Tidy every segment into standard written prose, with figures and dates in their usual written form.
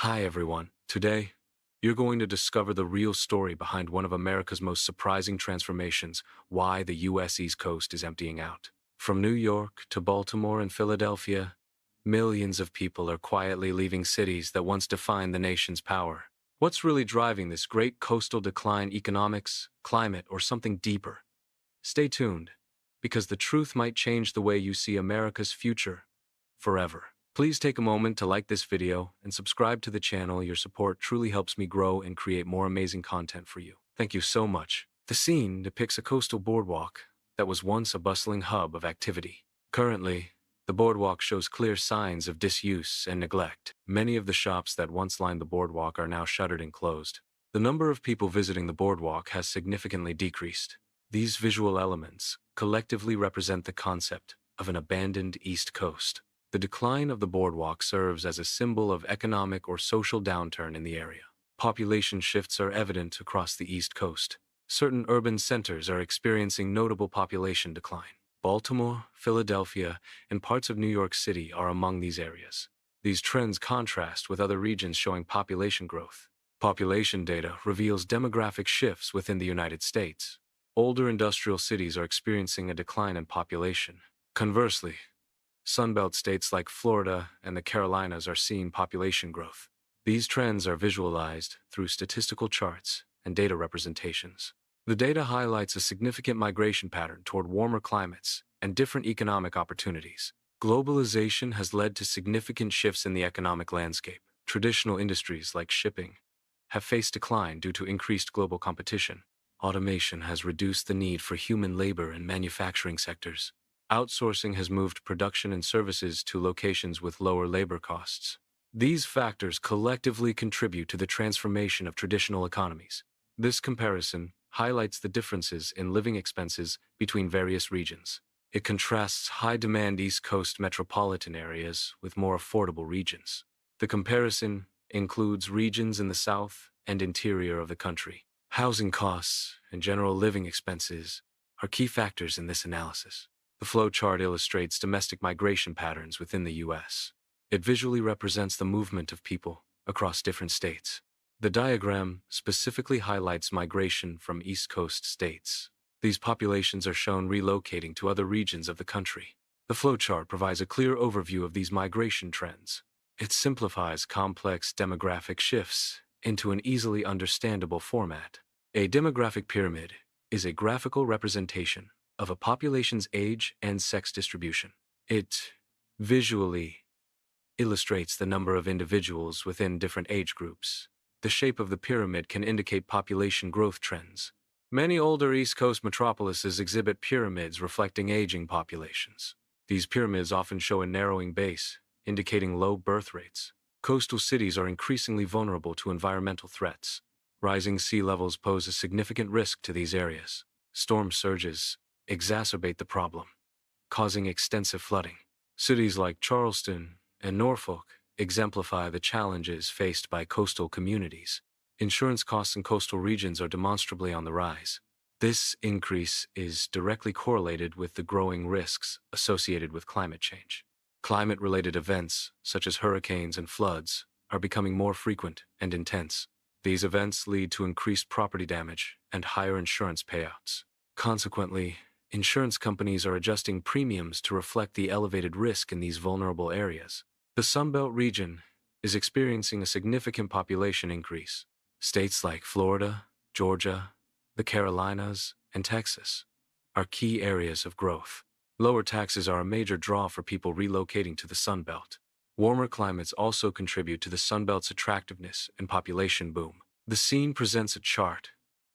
Hi everyone. Today, you're going to discover the real story behind one of America's most surprising transformations, why the U.S. East Coast is emptying out. From New York to Baltimore and Philadelphia, millions of people are quietly leaving cities that once defined the nation's power. What's really driving this great coastal decline? Economics, climate, or something deeper? Stay tuned, because the truth might change the way you see America's future forever. Please take a moment to like this video and subscribe to the channel. Your support truly helps me grow and create more amazing content for you. Thank you so much. The scene depicts a coastal boardwalk that was once a bustling hub of activity. Currently, the boardwalk shows clear signs of disuse and neglect. Many of the shops that once lined the boardwalk are now shuttered and closed. The number of people visiting the boardwalk has significantly decreased. These visual elements collectively represent the concept of an abandoned East Coast. The decline of the boardwalk serves as a symbol of economic or social downturn in the area. Population shifts are evident across the East Coast. Certain urban centers are experiencing notable population decline. Baltimore, Philadelphia, and parts of New York City are among these areas. These trends contrast with other regions showing population growth. Population data reveals demographic shifts within the United States. Older industrial cities are experiencing a decline in population. Conversely, Sunbelt states like Florida and the Carolinas are seeing population growth. These trends are visualized through statistical charts and data representations. The data highlights a significant migration pattern toward warmer climates and different economic opportunities. Globalization has led to significant shifts in the economic landscape. Traditional industries like shipping have faced decline due to increased global competition. Automation has reduced the need for human labor in manufacturing sectors. Outsourcing has moved production and services to locations with lower labor costs. These factors collectively contribute to the transformation of traditional economies. This comparison highlights the differences in living expenses between various regions. It contrasts high-demand East Coast metropolitan areas with more affordable regions. The comparison includes regions in the south and interior of the country. Housing costs and general living expenses are key factors in this analysis. The flowchart illustrates domestic migration patterns within the U.S. It visually represents the movement of people across different states. The diagram specifically highlights migration from East Coast states. These populations are shown relocating to other regions of the country. The flowchart provides a clear overview of these migration trends. It simplifies complex demographic shifts into an easily understandable format. A demographic pyramid is a graphical representation of a population's age and sex distribution. It visually illustrates the number of individuals within different age groups. The shape of the pyramid can indicate population growth trends. Many older East Coast metropolises exhibit pyramids reflecting aging populations. These pyramids often show a narrowing base, indicating low birth rates. Coastal cities are increasingly vulnerable to environmental threats. Rising sea levels pose a significant risk to these areas. Storm surges exacerbate the problem, causing extensive flooding. Cities like Charleston and Norfolk exemplify the challenges faced by coastal communities. Insurance costs in coastal regions are demonstrably on the rise. This increase is directly correlated with the growing risks associated with climate change. Climate-related events, such as hurricanes and floods, are becoming more frequent and intense. These events lead to increased property damage and higher insurance payouts. Consequently, insurance companies are adjusting premiums to reflect the elevated risk in these vulnerable areas. The Sunbelt region is experiencing a significant population increase. States like Florida, Georgia, the Carolinas, and Texas are key areas of growth. Lower taxes are a major draw for people relocating to the Sunbelt. Warmer climates also contribute to the Sunbelt's attractiveness and population boom. The scene presents a chart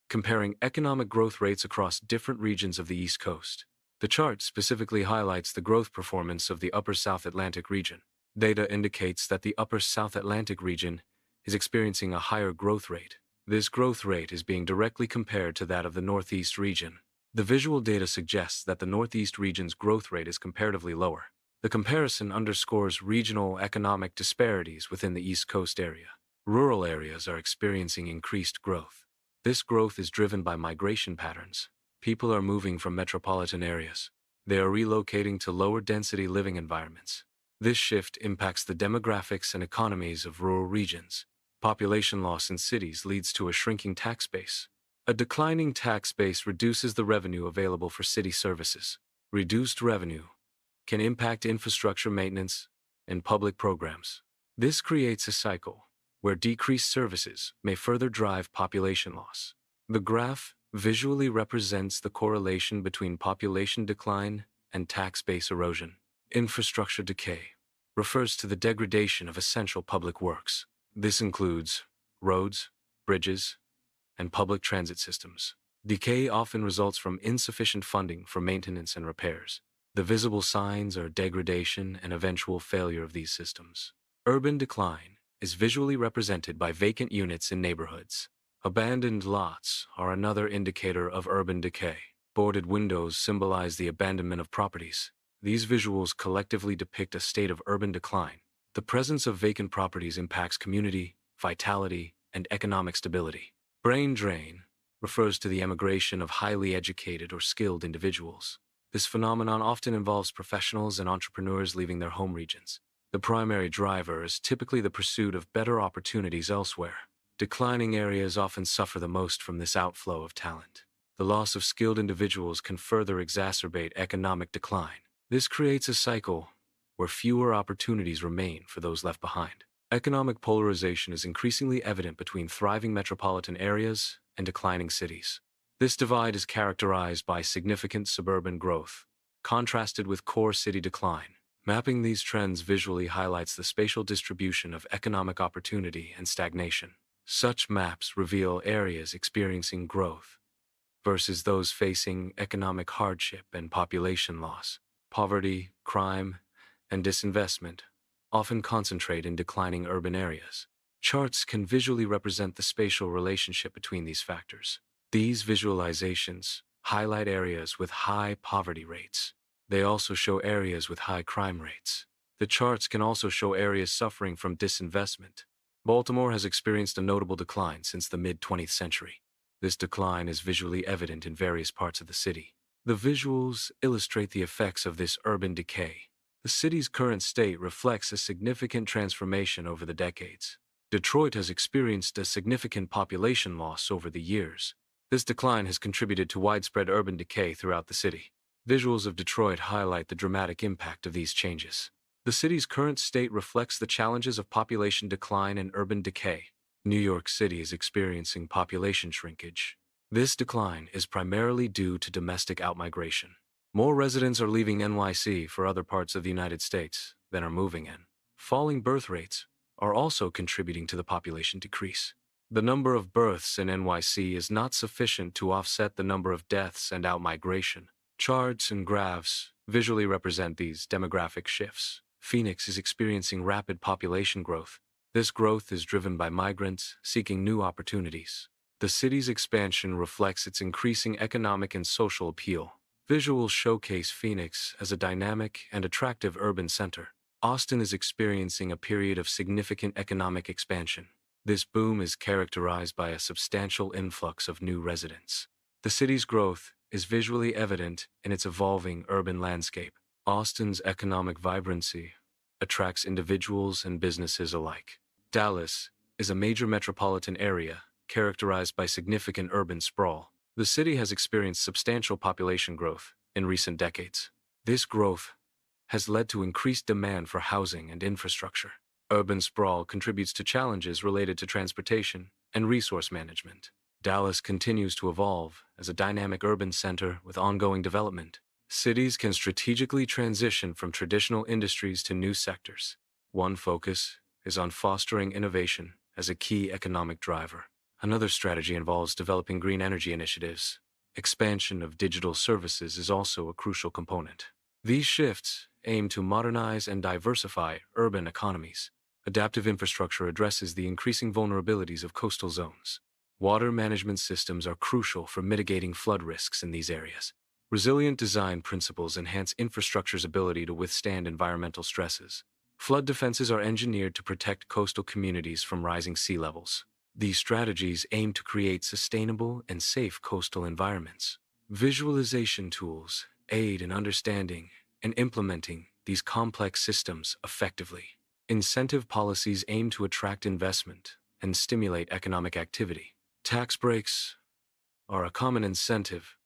comparing economic growth rates across different regions of the East Coast. The chart specifically highlights the growth performance of the Upper South Atlantic region. Data indicates that the Upper South Atlantic region is experiencing a higher growth rate. This growth rate is being directly compared to that of the Northeast region. The visual data suggests that the Northeast region's growth rate is comparatively lower. The comparison underscores regional economic disparities within the East Coast area. Rural areas are experiencing increased growth. This growth is driven by migration patterns. People are moving from metropolitan areas. They are relocating to lower-density living environments. This shift impacts the demographics and economies of rural regions. Population loss in cities leads to a shrinking tax base. A declining tax base reduces the revenue available for city services. Reduced revenue can impact infrastructure maintenance and public programs. This creates a cycle where decreased services may further drive population loss. The graph visually represents the correlation between population decline and tax base erosion. Infrastructure decay refers to the degradation of essential public works. This includes roads, bridges, and public transit systems. Decay often results from insufficient funding for maintenance and repairs. The visible signs are degradation and eventual failure of these systems. Urban decline is visually represented by vacant units in neighborhoods. Abandoned lots are another indicator of urban decay. Boarded windows symbolize the abandonment of properties. These visuals collectively depict a state of urban decline. The presence of vacant properties impacts community, vitality, and economic stability. Brain drain refers to the emigration of highly educated or skilled individuals. This phenomenon often involves professionals and entrepreneurs leaving their home regions. The primary driver is typically the pursuit of better opportunities elsewhere. Declining areas often suffer the most from this outflow of talent. The loss of skilled individuals can further exacerbate economic decline. This creates a cycle where fewer opportunities remain for those left behind. Economic polarization is increasingly evident between thriving metropolitan areas and declining cities. This divide is characterized by significant suburban growth, contrasted with core city decline. Mapping these trends visually highlights the spatial distribution of economic opportunity and stagnation. Such maps reveal areas experiencing growth versus those facing economic hardship and population loss. Poverty, crime, and disinvestment often concentrate in declining urban areas. Charts can visually represent the spatial relationship between these factors. These visualizations highlight areas with high poverty rates. They also show areas with high crime rates. The charts can also show areas suffering from disinvestment. Baltimore has experienced a notable decline since the mid-20th century. This decline is visually evident in various parts of the city. The visuals illustrate the effects of this urban decay. The city's current state reflects a significant transformation over the decades. Detroit has experienced a significant population loss over the years. This decline has contributed to widespread urban decay throughout the city. Visuals of Detroit highlight the dramatic impact of these changes. The city's current state reflects the challenges of population decline and urban decay. New York City is experiencing population shrinkage. This decline is primarily due to domestic outmigration. More residents are leaving NYC for other parts of the United States than are moving in. Falling birth rates are also contributing to the population decrease. The number of births in NYC is not sufficient to offset the number of deaths and outmigration. Charts and graphs visually represent these demographic shifts. Phoenix is experiencing rapid population growth. This growth is driven by migrants seeking new opportunities. The city's expansion reflects its increasing economic and social appeal. Visuals showcase Phoenix as a dynamic and attractive urban center. Austin is experiencing a period of significant economic expansion. This boom is characterized by a substantial influx of new residents. The city's growth is visually evident in its evolving urban landscape. Austin's economic vibrancy attracts individuals and businesses alike. Dallas is a major metropolitan area characterized by significant urban sprawl. The city has experienced substantial population growth in recent decades. This growth has led to increased demand for housing and infrastructure. Urban sprawl contributes to challenges related to transportation and resource management. Dallas continues to evolve as a dynamic urban center with ongoing development. Cities can strategically transition from traditional industries to new sectors. One focus is on fostering innovation as a key economic driver. Another strategy involves developing green energy initiatives. Expansion of digital services is also a crucial component. These shifts aim to modernize and diversify urban economies. Adaptive infrastructure addresses the increasing vulnerabilities of coastal zones. Water management systems are crucial for mitigating flood risks in these areas. Resilient design principles enhance infrastructure's ability to withstand environmental stresses. Flood defenses are engineered to protect coastal communities from rising sea levels. These strategies aim to create sustainable and safe coastal environments. Visualization tools aid in understanding and implementing these complex systems effectively. Incentive policies aim to attract investment and stimulate economic activity. Tax breaks are a common incentive,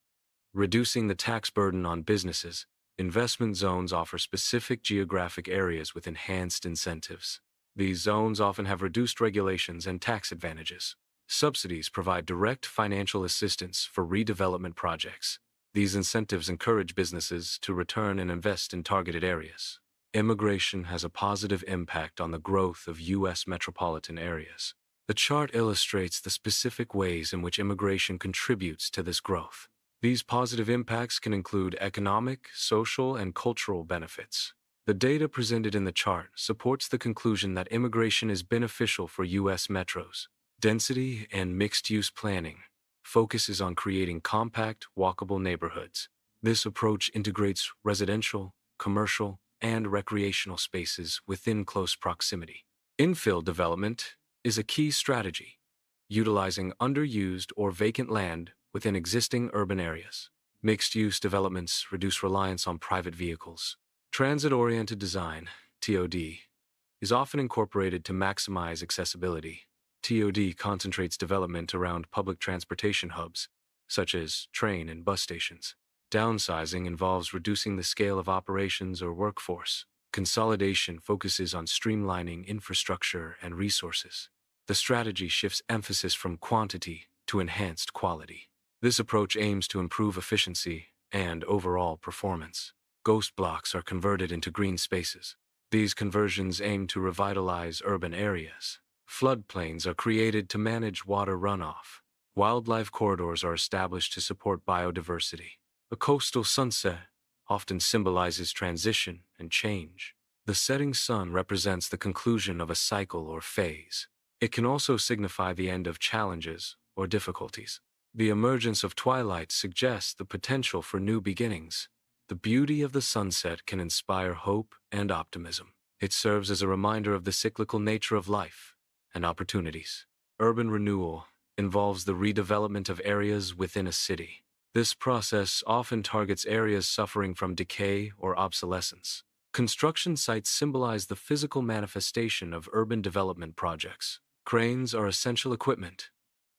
reducing the tax burden on businesses. Investment zones offer specific geographic areas with enhanced incentives. These zones often have reduced regulations and tax advantages. Subsidies provide direct financial assistance for redevelopment projects. These incentives encourage businesses to return and invest in targeted areas. Immigration has a positive impact on the growth of U.S. metropolitan areas. The chart illustrates the specific ways in which immigration contributes to this growth. These positive impacts can include economic, social, and cultural benefits. The data presented in the chart supports the conclusion that immigration is beneficial for U.S. metros. Density and mixed-use planning focuses on creating compact, walkable neighborhoods. This approach integrates residential, commercial, and recreational spaces within close proximity. Infill development is a key strategy, utilizing underused or vacant land within existing urban areas. Mixed-use developments reduce reliance on private vehicles. Transit-oriented design, TOD, is often incorporated to maximize accessibility. TOD concentrates development around public transportation hubs, such as train and bus stations. Downsizing involves reducing the scale of operations or workforce. Consolidation focuses on streamlining infrastructure and resources. The strategy shifts emphasis from quantity to enhanced quality. This approach aims to improve efficiency and overall performance. Ghost blocks are converted into green spaces. These conversions aim to revitalize urban areas. Floodplains are created to manage water runoff. Wildlife corridors are established to support biodiversity. A coastal sunset often symbolizes transition and change. The setting sun represents the conclusion of a cycle or phase. It can also signify the end of challenges or difficulties. The emergence of twilight suggests the potential for new beginnings. The beauty of the sunset can inspire hope and optimism. It serves as a reminder of the cyclical nature of life and opportunities. Urban renewal involves the redevelopment of areas within a city. This process often targets areas suffering from decay or obsolescence. Construction sites symbolize the physical manifestation of urban development projects. Cranes are essential equipment,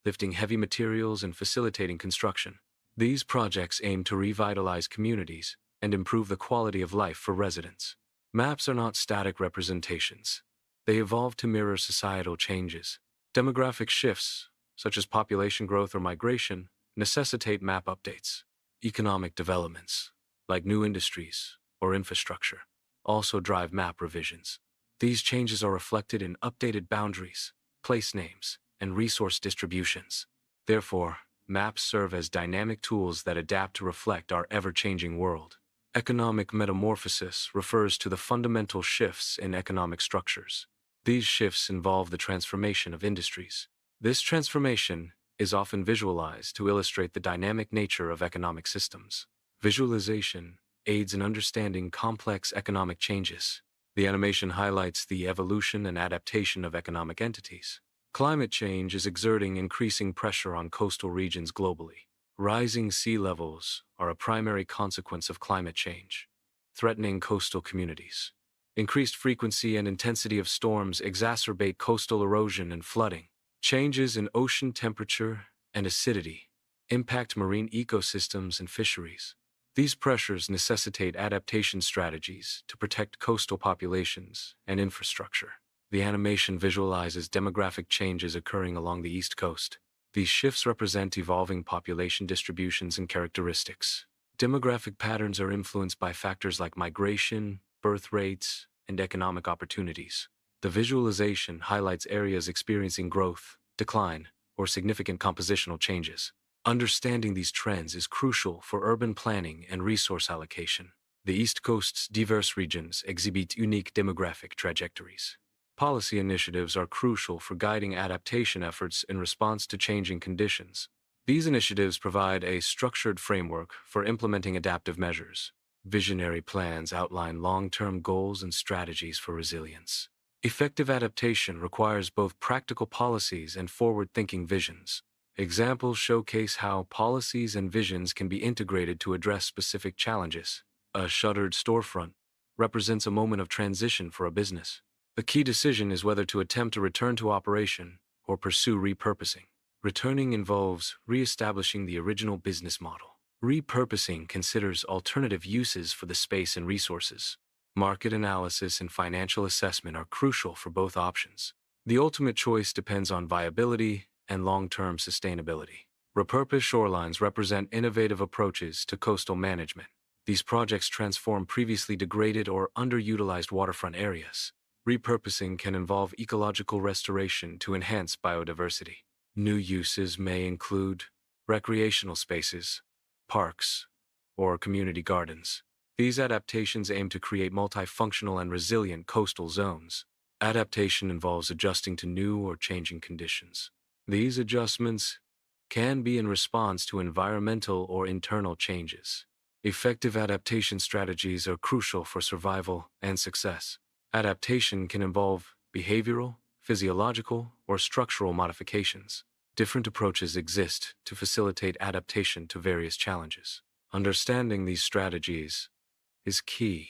lifting heavy materials and facilitating construction. These projects aim to revitalize communities and improve the quality of life for residents. Maps are not static representations. They evolve to mirror societal changes. Demographic shifts, such as population growth or migration, necessitate map updates. Economic developments, like new industries or infrastructure, also drive map revisions. These changes are reflected in updated boundaries, place names, and resource distributions. Therefore, maps serve as dynamic tools that adapt to reflect our ever-changing world. Economic metamorphosis refers to the fundamental shifts in economic structures. These shifts involve the transformation of industries. This transformation is often visualized to illustrate the dynamic nature of economic systems. Visualization aids in understanding complex economic changes. The animation highlights the evolution and adaptation of economic entities. Climate change is exerting increasing pressure on coastal regions globally. Rising sea levels are a primary consequence of climate change, threatening coastal communities. Increased frequency and intensity of storms exacerbate coastal erosion and flooding. Changes in ocean temperature and acidity impact marine ecosystems and fisheries. These pressures necessitate adaptation strategies to protect coastal populations and infrastructure. The animation visualizes demographic changes occurring along the East Coast. These shifts represent evolving population distributions and characteristics. Demographic patterns are influenced by factors like migration, birth rates, and economic opportunities. The visualization highlights areas experiencing growth, decline, or significant compositional changes. Understanding these trends is crucial for urban planning and resource allocation. The East Coast's diverse regions exhibit unique demographic trajectories. Policy initiatives are crucial for guiding adaptation efforts in response to changing conditions. These initiatives provide a structured framework for implementing adaptive measures. Visionary plans outline long-term goals and strategies for resilience. Effective adaptation requires both practical policies and forward-thinking visions. Examples showcase how policies and visions can be integrated to address specific challenges. A shuttered storefront represents a moment of transition for a business. The key decision is whether to attempt a return to operation or pursue repurposing. Returning involves re-establishing the original business model. Repurposing considers alternative uses for the space and resources. Market analysis and financial assessment are crucial for both options. The ultimate choice depends on viability and long-term sustainability. Repurposed shorelines represent innovative approaches to coastal management. These projects transform previously degraded or underutilized waterfront areas. Repurposing can involve ecological restoration to enhance biodiversity. New uses may include recreational spaces, parks, or community gardens. These adaptations aim to create multifunctional and resilient coastal zones. Adaptation involves adjusting to new or changing conditions. These adjustments can be in response to environmental or internal changes. Effective adaptation strategies are crucial for survival and success. Adaptation can involve behavioral, physiological, or structural modifications. Different approaches exist to facilitate adaptation to various challenges. Understanding these strategies is key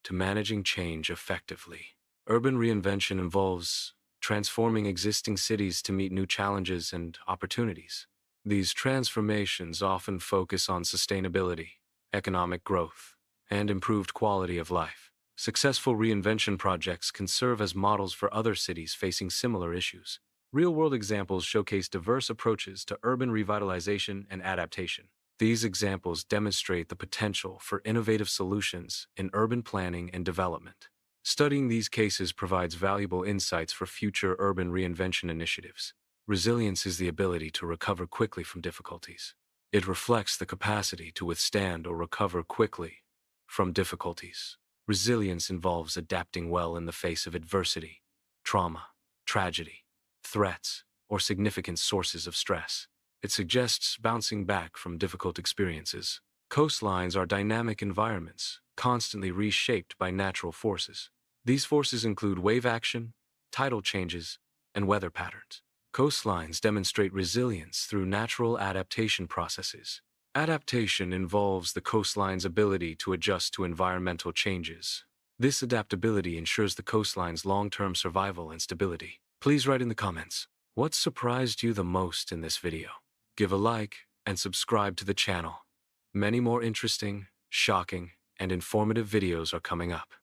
to managing change effectively. Urban reinvention involves transforming existing cities to meet new challenges and opportunities. These transformations often focus on sustainability, economic growth, and improved quality of life. Successful reinvention projects can serve as models for other cities facing similar issues. Real-world examples showcase diverse approaches to urban revitalization and adaptation. These examples demonstrate the potential for innovative solutions in urban planning and development. Studying these cases provides valuable insights for future urban reinvention initiatives. Resilience is the ability to recover quickly from difficulties. It reflects the capacity to withstand or recover quickly from difficulties. Resilience involves adapting well in the face of adversity, trauma, tragedy, threats, or significant sources of stress. It suggests bouncing back from difficult experiences. Coastlines are dynamic environments, constantly reshaped by natural forces. These forces include wave action, tidal changes, and weather patterns. Coastlines demonstrate resilience through natural adaptation processes. Adaptation involves the coastline's ability to adjust to environmental changes. This adaptability ensures the coastline's long-term survival and stability. Please write in the comments, what surprised you the most in this video? Give a like and subscribe to the channel. Many more interesting, shocking, and informative videos are coming up.